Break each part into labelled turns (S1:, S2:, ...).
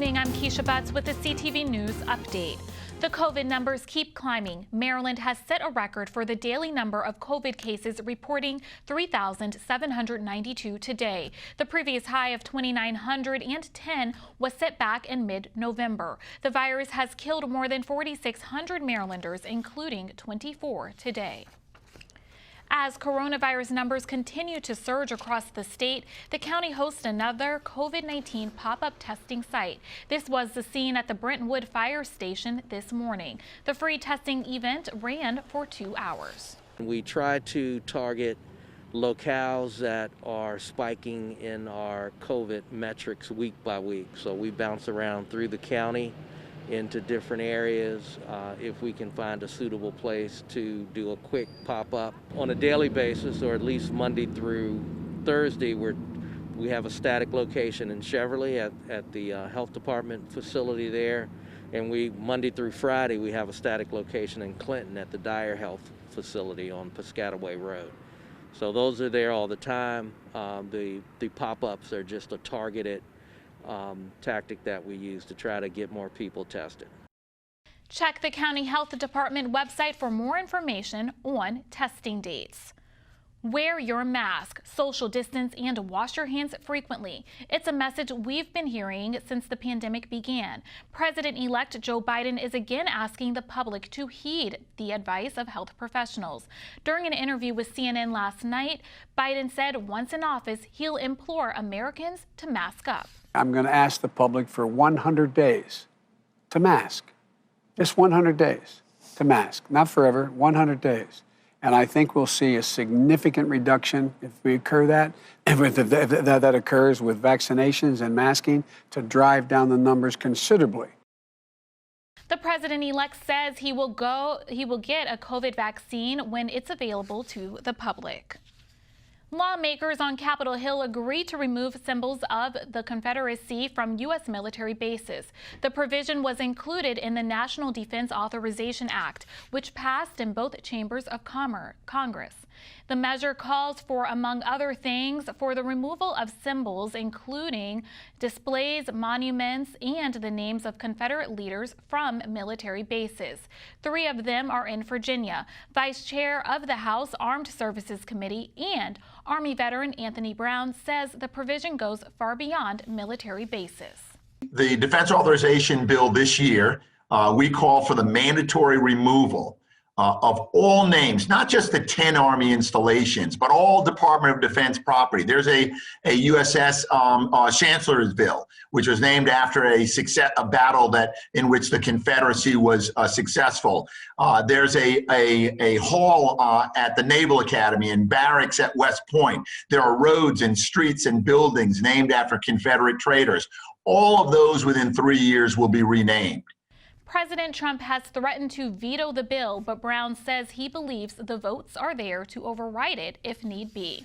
S1: evening. I'm Keisha Butts with the CTV News Update. The COVID numbers keep climbing. Maryland has set a record for the daily number of COVID cases, reporting 3,792 today. The previous high of 2,910 was set back in mid-November. The virus has killed more than 4,600 Marylanders, including 24 today. As coronavirus numbers continue to surge across the state, the county hosts another COVID-19 pop-up testing site. This was the scene at the Brentwood Fire Station this morning. The free testing event ran for 2 hours.
S2: We try to target locales that are spiking in our COVID metrics week by week. So we bounce around through the county into different areas if we can find a suitable place to do a quick pop-up. On a daily basis, or at least Monday through Thursday, we have a static location in Cheverly at the health department facility there, and Monday through Friday we have a static location in Clinton at the Dyer Health facility on Piscataway Road. So those are there all the time. The pop-ups are just a targeted tactic that we use to try to get more people tested.
S1: Check the County Health Department website for more information on testing dates. Wear your mask, social distance, and wash your hands frequently. It's a message we've been hearing since the pandemic began. President-elect Joe Biden is again asking the public to heed the advice of health professionals. During an interview with CNN last night, Biden said once in office, he'll implore Americans to mask up.
S3: I'm going to ask the public for 100 days to mask. Just 100 days to mask. Not forever, 100 days. And I think we'll see a significant reduction if we occur that occurs with vaccinations and masking to drive down the numbers considerably.
S1: The president-elect says he will get a COVID vaccine when it's available to the public. Lawmakers on Capitol Hill agreed to remove symbols of the Confederacy from U.S. military bases. The provision was included in the National Defense Authorization Act, which passed in both chambers of Congress. The measure calls for, among other things, for the removal of symbols, including displays, monuments, and the names of Confederate leaders from military bases. 3 of them are in Virginia. Vice Chair of the House Armed Services Committee and Army veteran Anthony Brown says the provision goes far beyond military bases.
S4: The Defense Authorization Bill this year, we call for the mandatory removal of all names, not just the 10 Army installations, but all Department of Defense property. There's a USS Chancellorsville, which was named after a battle in which the Confederacy was successful. There's a hall at the Naval Academy and barracks at West Point. There are roads and streets and buildings named after Confederate traitors. All of those within 3 years will be renamed.
S1: President Trump has threatened to veto the bill, but Brown says he believes the votes are there to override it if need be.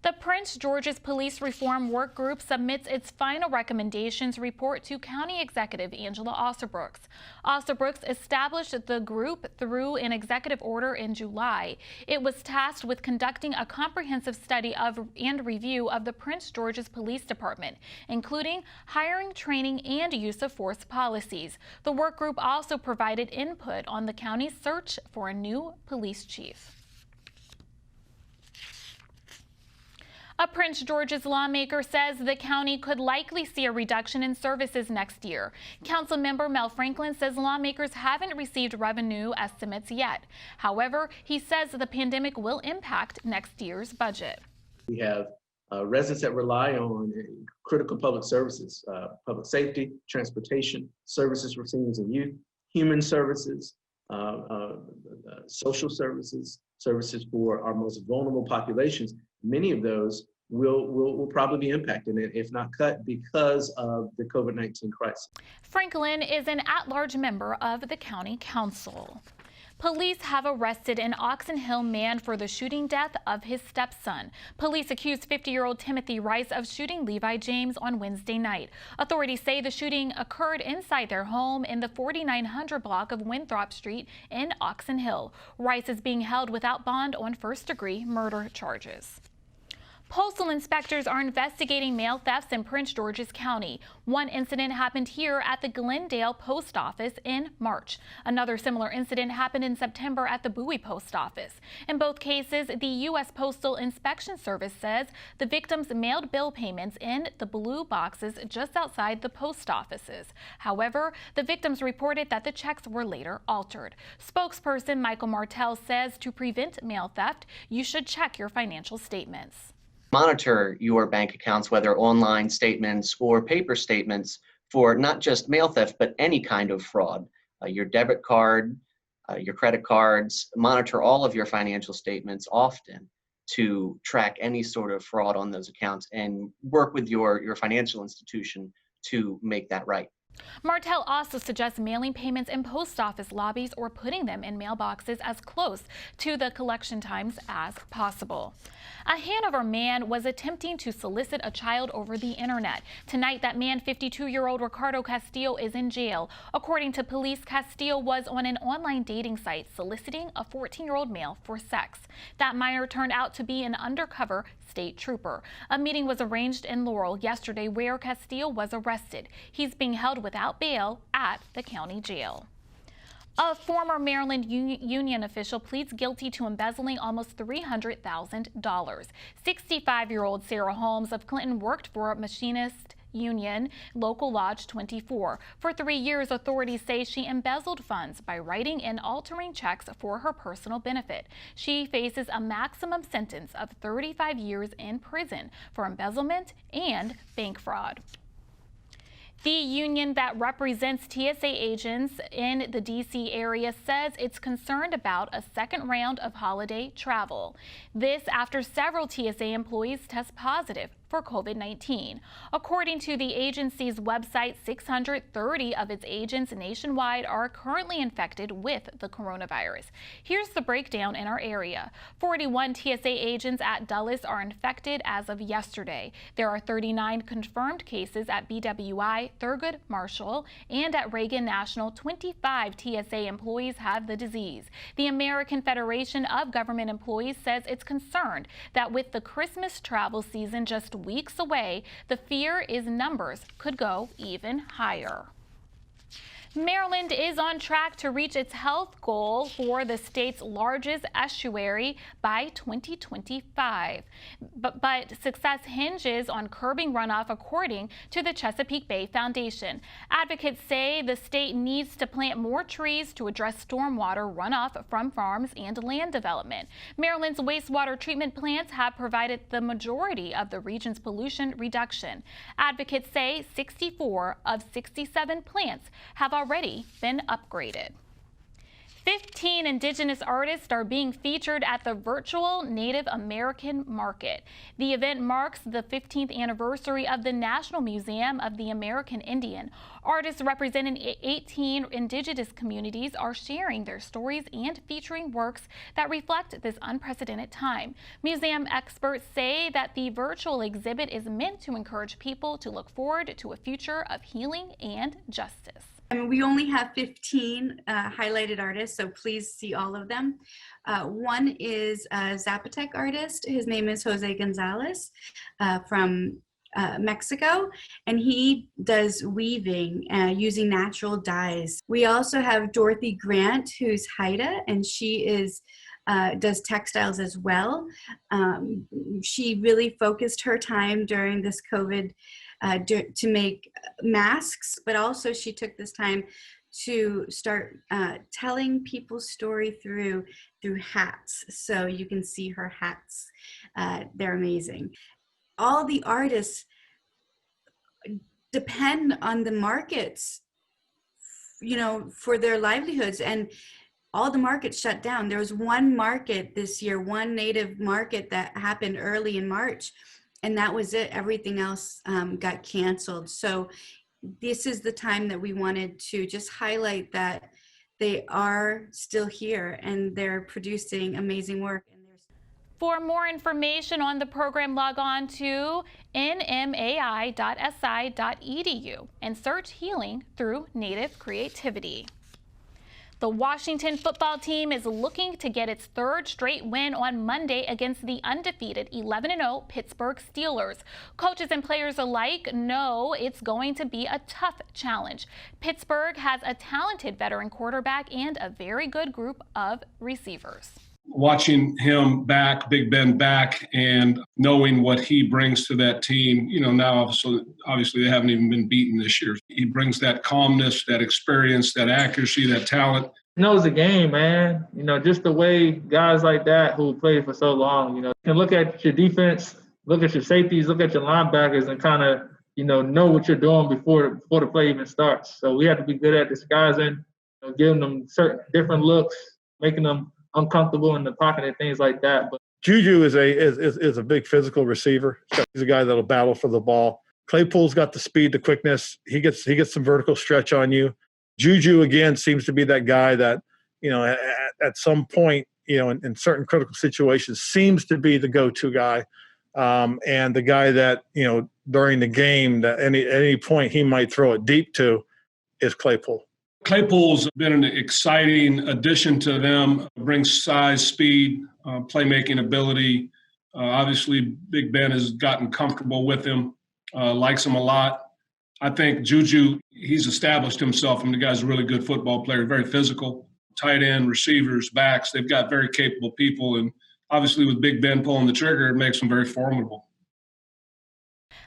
S1: The Prince George's Police Reform Work Group submits its final recommendations report to County Executive Angela Alsobrooks. Alsobrooks established the group through an executive order in July. It was tasked with conducting a comprehensive study and review of the Prince George's Police Department, including hiring, training, and use of force policies. The work group also provided input on the county's search for a new police chief. A Prince George's lawmaker says the county could likely see a reduction in services next year. Councilmember Mel Franklin says lawmakers haven't received revenue estimates yet. However, he says the pandemic will impact next year's budget.
S5: We have residents that rely on critical public services, public safety, transportation, services for seniors and youth, human services, social services, services for our most vulnerable populations. Many of those will probably be impacted, if not cut, because of the COVID-19 crisis.
S1: Franklin is an at-large member of the county council. Police have arrested an Oxon Hill man for the shooting death of his stepson. Police accused 50-year-old Timothy Rice of shooting Levi James on Wednesday night. Authorities say the shooting occurred inside their home in the 4900 block of Winthrop Street in Oxon Hill. Rice is being held without bond on first-degree murder charges. Postal inspectors are investigating mail thefts in Prince George's County. One incident happened here at the Glendale Post Office in March. Another similar incident happened in September at the Bowie Post Office. In both cases, the U.S. Postal Inspection Service says the victims mailed bill payments in the blue boxes just outside the post offices. However, the victims reported that the checks were later altered. Spokesperson Michael Martell says to prevent mail theft, you should check your financial statements.
S6: Monitor your bank accounts, whether online statements or paper statements, for not just mail theft, but any kind of fraud. Your debit card, your credit cards, monitor all of your financial statements often to track any sort of fraud on those accounts and work with your financial institution to make that right.
S1: Martell also suggests mailing payments in post office lobbies or putting them in mailboxes as close to the collection times as possible. A Hanover man was attempting to solicit a child over the internet. Tonight, that man, 52-year-old Ricardo Castillo, is in jail. According to police, Castillo was on an online dating site soliciting a 14-year-old male for sex. That minor turned out to be an undercover state trooper. A meeting was arranged in Laurel yesterday where Castillo was arrested. He's being held without bail at the county jail. A former Maryland union official pleads guilty to embezzling almost $300,000. 65-year-old Sarah Holmes of Clinton worked for Machinist Union Local Lodge 24. For 3 years, authorities say she embezzled funds by writing and altering checks for her personal benefit. She faces a maximum sentence of 35 years in prison for embezzlement and bank fraud. The union that represents TSA agents in the D.C. area says it's concerned about a second round of holiday travel. This after several TSA employees test positive for COVID-19. According to the agency's website, 630 of its agents nationwide are currently infected with the coronavirus. Here's the breakdown in our area. 41 TSA agents at Dulles are infected as of yesterday. There are 39 confirmed cases at BWI, Thurgood Marshall, and at Reagan National. 25 TSA employees have the disease. The American Federation of Government Employees says it's concerned that with the Christmas travel season just weeks away, the fear is numbers could go even higher. Maryland is on track to reach its health goal for the state's largest estuary by 2025. But success hinges on curbing runoff, according to the Chesapeake Bay Foundation. Advocates say the state needs to plant more trees to address stormwater runoff from farms and land development. Maryland's wastewater treatment plants have provided the majority of the region's pollution reduction. Advocates say 64 of 67 plants have already been upgraded. 15 Indigenous artists are being featured at the virtual Native American Market. The event marks the 15th anniversary of the National Museum of the American Indian. Artists representing 18 Indigenous communities are sharing their stories and featuring works that reflect this unprecedented time. Museum experts say that the virtual exhibit is meant to encourage people to look forward to a future of healing and justice.
S7: We only have 15 highlighted artists, so please see all of them. One is a Zapotec artist. His name is Jose Gonzalez from Mexico, and he does weaving using natural dyes. We also have Dorothy Grant, who's Haida, and she is does textiles as well. She really focused her time during this COVID to make masks, but also she took this time to start telling people's story through hats. So you can see her hats. They're amazing. All the artists depend on the markets, you know, for their livelihoods, and all the markets shut down. There was one market this year, one native market that happened early in March, and that was it. Everything else got canceled. So this is the time that we wanted to just highlight that they are still here and they're producing amazing work.
S1: For more information on the program, log on to nmai.si.edu and search Healing Through Native Creativity. The Washington football team is looking to get its third straight win on Monday against the undefeated 11-0 Pittsburgh Steelers. Coaches and players alike know it's going to be a tough challenge. Pittsburgh has a talented veteran quarterback and a very good group of receivers.
S8: Watching him back, Big Ben back, and knowing what he brings to that team, now obviously they haven't even been beaten this year. He brings that calmness, that experience, that accuracy, that talent.
S9: Knows the game, man. Just the way guys like that who played for so long, you can look at your defense, look at your safeties, look at your linebackers, and kind of, know what you're doing before the play even starts. So we have to be good at disguising, giving them certain different looks, making them uncomfortable in the pocket and things like that. But
S10: Juju is a big physical receiver. He's a guy that'll battle for the ball. Claypool's got the speed, the quickness. He gets some vertical stretch on you. Juju again seems to be that guy that at some point in certain critical situations seems to be the go-to guy, and the guy that during the game that at any point he might throw it deep to is Claypool.
S8: Claypool's been an exciting addition to them, brings size, speed, playmaking ability. Obviously, Big Ben has gotten comfortable with him, likes him a lot. I think Juju, he's established himself. The guy's a really good football player, very physical, tight end, receivers, backs. They've got very capable people. And obviously with Big Ben pulling the trigger, it makes them very formidable.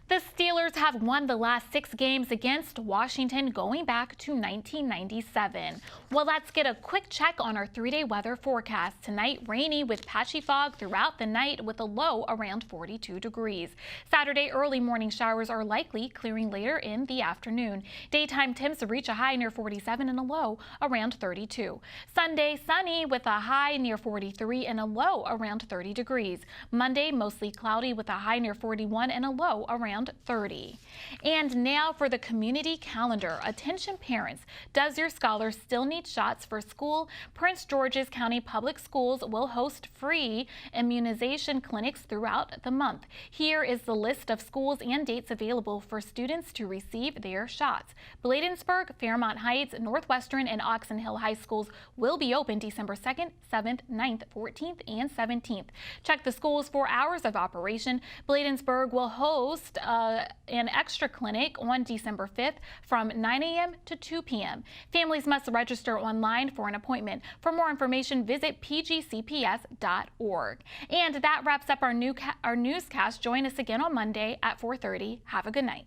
S1: The Steelers have won the last 6 games against Washington going back to 1997. Well, let's get a quick check on our 3-day weather forecast. Tonight, rainy with patchy fog throughout the night with a low around 42 degrees. Saturday, early morning showers are likely, clearing later in the afternoon. Daytime temps reach a high near 47 and a low around 32. Sunday, sunny with a high near 43 and a low around 30 degrees. Monday, mostly cloudy with a high near 41 and a low around 30. And now for the community calendar. Attention parents, does your scholar still need shots for school? Prince George's County Public Schools will host free immunization clinics throughout the month. Here is the list of schools and dates available for students to receive their shots. Bladensburg, Fairmont Heights, Northwestern, and Oxon Hill High Schools will be open December 2nd, 7th, 9th, 14th, and 17th. Check the schools for hours of operation. Bladensburg will host an extra clinic on December 5th from 9 a.m. to 2 p.m. Families must register online for an appointment. For more information, visit pgcps.org. And that wraps up our newscast. Join us again on Monday at 4:30. Have a good night.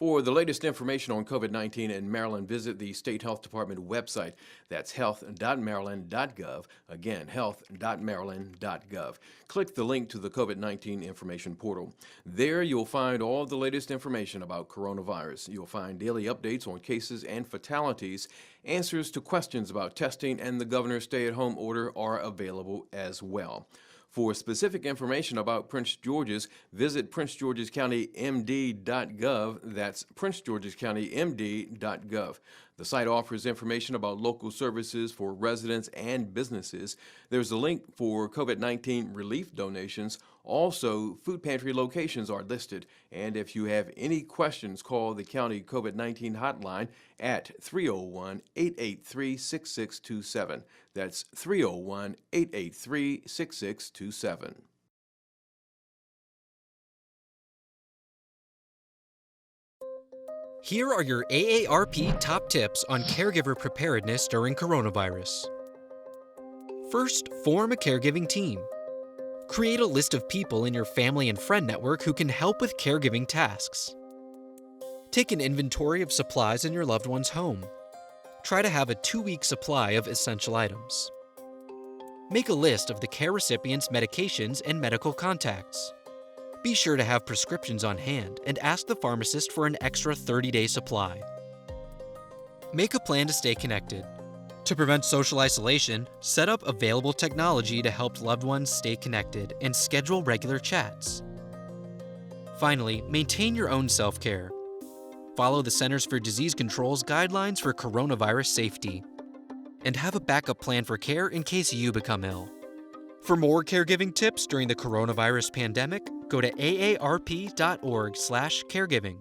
S11: For the latest information on COVID-19 in Maryland, visit the State Health Department website. That's health.maryland.gov. Again, health.maryland.gov. Click the link to the COVID-19 information portal. There you'll find all the latest information about coronavirus. You'll find daily updates on cases and fatalities. Answers to questions about testing and the governor's stay-at-home order are available as well. For specific information about Prince George's, visit PrinceGeorgesCountyMD.GOV. That's PrinceGeorgesCountyMD.GOV. The site offers information about local services for residents and businesses. There's a link for COVID-19 relief donations. Also, food pantry locations are listed. And if you have any questions, call the county COVID-19 hotline at 301-883-6627. That's 301-883-6627.
S12: Here are your AARP top tips on caregiver preparedness during coronavirus. First, form a caregiving team. Create a list of people in your family and friend network who can help with caregiving tasks. Take an inventory of supplies in your loved one's home. Try to have a 2-week supply of essential items. Make a list of the care recipient's medications and medical contacts. Be sure to have prescriptions on hand and ask the pharmacist for an extra 30-day supply. Make a plan to stay connected. To prevent social isolation, set up available technology to help loved ones stay connected and schedule regular chats. Finally, maintain your own self-care. Follow the Centers for Disease Control's guidelines for coronavirus safety. And have a backup plan for care in case you become ill. For more caregiving tips during the coronavirus pandemic, go to aarp.org/caregiving.